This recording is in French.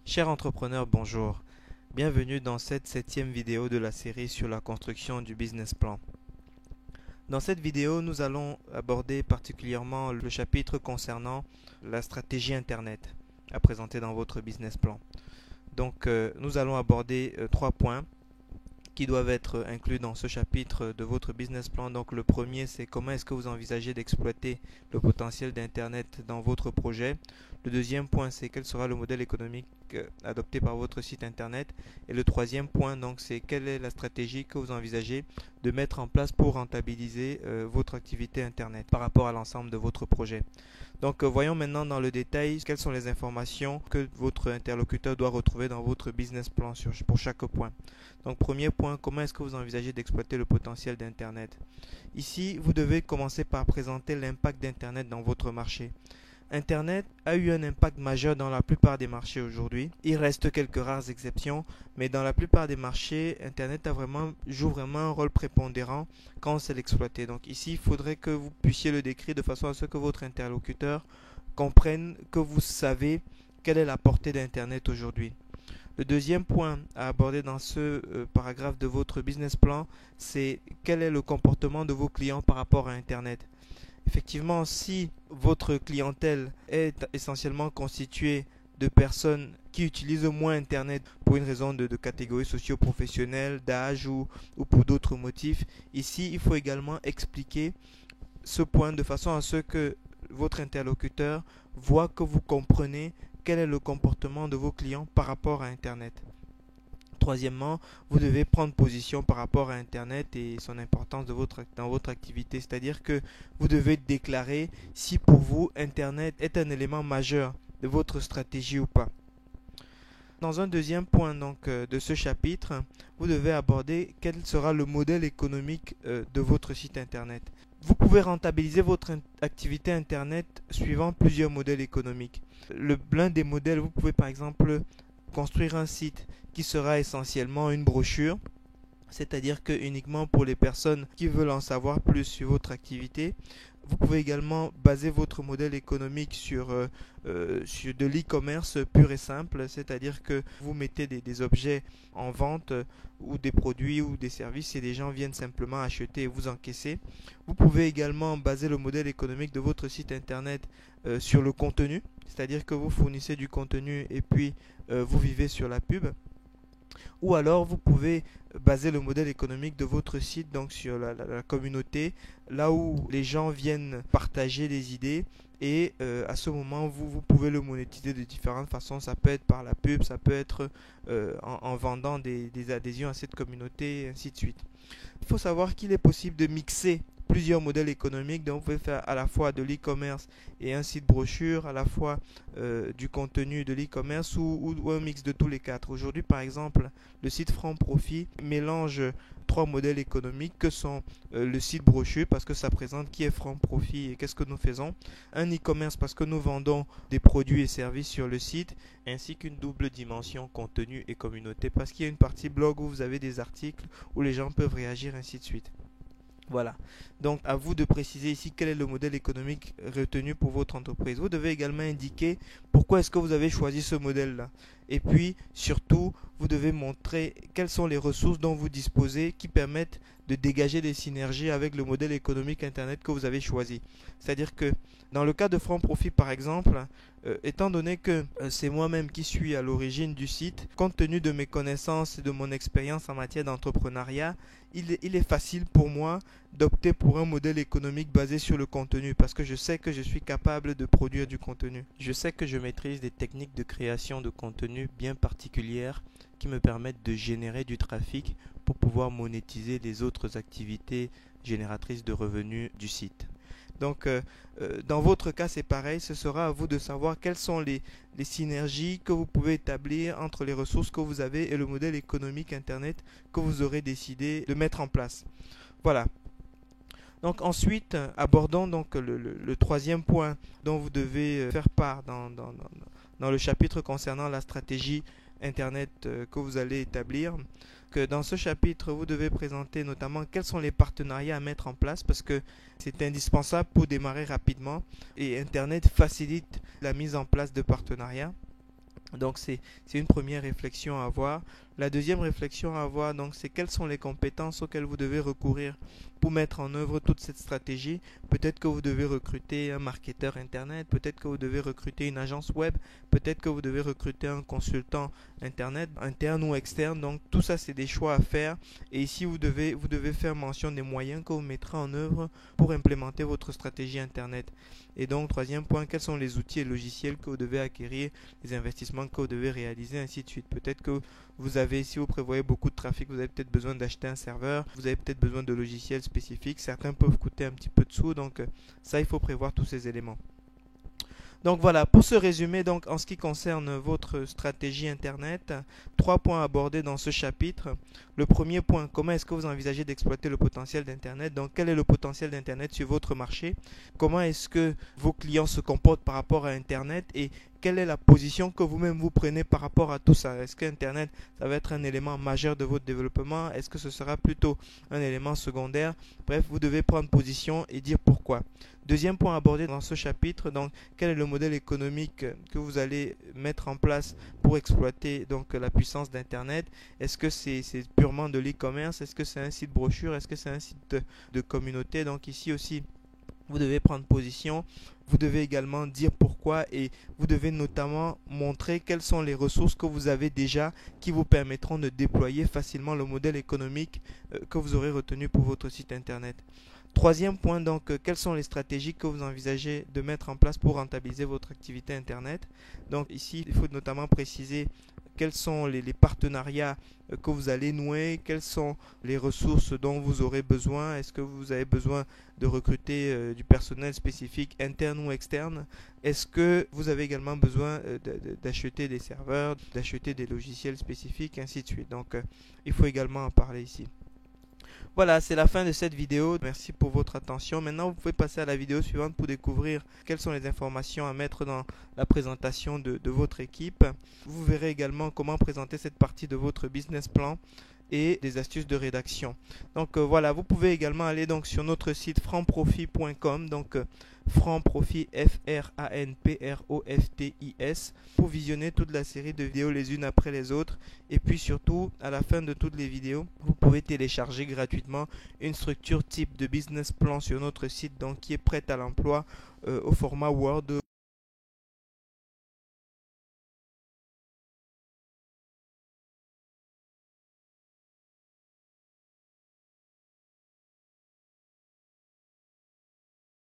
Chers entrepreneurs, bonjour. Bienvenue dans cette septième vidéo de la série sur la construction du business plan. Dans cette vidéo, nous allons aborder particulièrement le chapitre concernant la stratégie Internet à présenter dans votre business plan. Donc, nous allons aborder trois points qui doivent être inclus dans ce chapitre de votre business plan. Donc le premier, c'est comment est-ce que vous envisagez d'exploiter le potentiel d'Internet dans votre projet. Le deuxième point, c'est quel sera le modèle économique adopté par votre site Internet. Et le troisième point, donc, c'est quelle est la stratégie que vous envisagez de mettre en place pour rentabiliser votre activité Internet par rapport à l'ensemble de votre projet. Donc voyons maintenant dans le détail quelles sont les informations que votre interlocuteur doit retrouver dans votre business plan pour chaque point. Donc premier point, comment est-ce que vous envisagez d'exploiter le potentiel d'Internet? Ici, vous devez commencer par présenter l'impact d'Internet dans votre marché. Internet a eu un impact majeur dans la plupart des marchés aujourd'hui. Il reste quelques rares exceptions, mais dans la plupart des marchés, Internet joue vraiment un rôle prépondérant quand on sait l'exploiter. Donc ici, il faudrait que vous puissiez le décrire de façon à ce que votre interlocuteur comprenne que vous savez quelle est la portée d'Internet aujourd'hui. Le deuxième point à aborder dans ce paragraphe de votre business plan, c'est quel est le comportement de vos clients par rapport à Internet. Effectivement, si votre clientèle est essentiellement constituée de personnes qui utilisent moins Internet pour une raison de catégorie socio-professionnelle, d'âge ou pour d'autres motifs, ici, il faut également expliquer ce point de façon à ce que votre interlocuteur voit que vous comprenez quel est le comportement de vos clients par rapport à Internet. Troisièmement, vous devez prendre position par rapport à Internet et son importance dans votre activité. C'est-à-dire que vous devez déclarer si pour vous Internet est un élément majeur de votre stratégie ou pas. Dans un deuxième point de ce chapitre, vous devez aborder quel sera le modèle économique de votre site Internet. Vous pouvez rentabiliser votre activité Internet suivant plusieurs modèles économiques. L'un des modèles, vous pouvez par exemple construire un site qui sera essentiellement une brochure, c'est-à-dire que uniquement pour les personnes qui veulent en savoir plus sur votre activité. Vous pouvez également baser votre modèle économique sur de l'e-commerce pur et simple, c'est-à-dire que vous mettez des objets en vente ou des produits ou des services et les gens viennent simplement acheter et vous encaisser. Vous pouvez également baser le modèle économique de votre site internet sur le contenu, c'est-à-dire que vous fournissez du contenu et puis vous vivez sur la pub. Ou alors vous pouvez baser le modèle économique de votre site donc sur la communauté, là où les gens viennent partager des idées et à ce moment vous pouvez le monétiser de différentes façons. Ça peut être par la pub, ça peut être en vendant des adhésions à cette communauté et ainsi de suite. Il faut savoir qu'il est possible de mixer plusieurs modèles économiques, donc vous pouvez faire à la fois de l'e-commerce et un site brochure, à la fois du contenu de l'e-commerce ou un mix de tous les quatre. Aujourd'hui par exemple, le site Franc Profit mélange trois modèles économiques que sont le site brochure parce que ça présente qui est Franc Profit et qu'est-ce que nous faisons, un e-commerce parce que nous vendons des produits et services sur le site, ainsi qu'une double dimension contenu et communauté parce qu'il y a une partie blog où vous avez des articles où les gens peuvent réagir, ainsi de suite. Voilà, donc à vous de préciser ici quel est le modèle économique retenu pour votre entreprise. Vous devez également indiquer pourquoi est-ce que vous avez choisi ce modèle-là. Et puis, surtout, vous devez montrer quelles sont les ressources dont vous disposez qui permettent de dégager des synergies avec le modèle économique Internet que vous avez choisi. C'est-à-dire que dans le cas de Franc Profit par exemple, étant donné que c'est moi-même qui suis à l'origine du site, compte tenu de mes connaissances et de mon expérience en matière d'entrepreneuriat, il est facile pour moi d'opter pour un modèle économique basé sur le contenu parce que je sais que je suis capable de produire du contenu. Je sais que je maîtrise des techniques de création de contenu bien particulières qui me permettent de générer du trafic pour pouvoir monétiser les autres activités génératrices de revenus du site. Donc, dans votre cas, c'est pareil. Ce sera à vous de savoir quelles sont les synergies que vous pouvez établir entre les ressources que vous avez et le modèle économique Internet que vous aurez décidé de mettre en place. Voilà. Donc ensuite, abordons donc le troisième point dont vous devez faire part dans le chapitre concernant la stratégie Internet que vous allez établir. Que dans ce chapitre, vous devez présenter notamment quels sont les partenariats à mettre en place parce que c'est indispensable pour démarrer rapidement et Internet facilite la mise en place de partenariats. Donc c'est une première réflexion à avoir. La deuxième réflexion à avoir, donc, c'est quelles sont les compétences auxquelles vous devez recourir pour mettre en œuvre toute cette stratégie. Peut-être que vous devez recruter un marketeur internet, peut-être que vous devez recruter une agence web, peut-être que vous devez recruter un consultant internet, interne ou externe. Donc tout ça, c'est des choix à faire. Et ici, vous devez faire mention des moyens que vous mettrez en œuvre pour implémenter votre stratégie internet. Et donc, troisième point, quels sont les outils et logiciels que vous devez acquérir, les investissements que vous devez réaliser, ainsi de suite. Peut-être que vous avez, si vous prévoyez beaucoup de trafic, vous avez peut-être besoin d'acheter un serveur, vous avez peut-être besoin de logiciels spécifiques. Certains peuvent coûter un petit peu de sous, donc ça, il faut prévoir tous ces éléments. Donc voilà, pour ce résumé, donc en ce qui concerne votre stratégie Internet, 3 points abordés dans ce chapitre. Le premier point, comment est-ce que vous envisagez d'exploiter le potentiel d'Internet? Donc quel est le potentiel d'Internet sur votre marché? Comment est-ce que vos clients se comportent par rapport à Internet? Et quelle est la position que vous-même vous prenez par rapport à tout ça? Est-ce que Internet, ça va être un élément majeur de votre développement? Est-ce que ce sera plutôt un élément secondaire? Bref, vous devez prendre position et dire pourquoi. Deuxième point abordé dans ce chapitre, donc quel est le modèle économique que vous allez mettre en place pour exploiter donc la puissance d'Internet? Est-ce que c'est purement de l'e-commerce? Est-ce que c'est un site brochure? Est-ce que c'est un site de communauté? Donc ici aussi, vous devez prendre position, vous devez également dire pourquoi et vous devez notamment montrer quelles sont les ressources que vous avez déjà qui vous permettront de déployer facilement le modèle économique que vous aurez retenu pour votre site internet. Troisième point, donc, quelles sont les stratégies que vous envisagez de mettre en place pour rentabiliser votre activité Internet? Donc ici, il faut notamment préciser quels sont les partenariats que vous allez nouer, quelles sont les ressources dont vous aurez besoin, est-ce que vous avez besoin de recruter du personnel spécifique interne ou externe, est-ce que vous avez également besoin d'acheter des serveurs, d'acheter des logiciels spécifiques, ainsi de suite. Donc il faut également en parler ici. Voilà, c'est la fin de cette vidéo. Merci pour votre attention. Maintenant, vous pouvez passer à la vidéo suivante pour découvrir quelles sont les informations à mettre dans la présentation de votre équipe. Vous verrez également comment présenter cette partie de votre business plan et des astuces de rédaction. Donc voilà, vous pouvez également aller donc sur notre site franprofit.com, donc franprofit FRANPROFTIS, pour visionner toute la série de vidéos les unes après les autres. Et puis surtout, à la fin de toutes les vidéos, vous pouvez télécharger gratuitement une structure type de business plan sur notre site, donc qui est prête à l'emploi au format Word.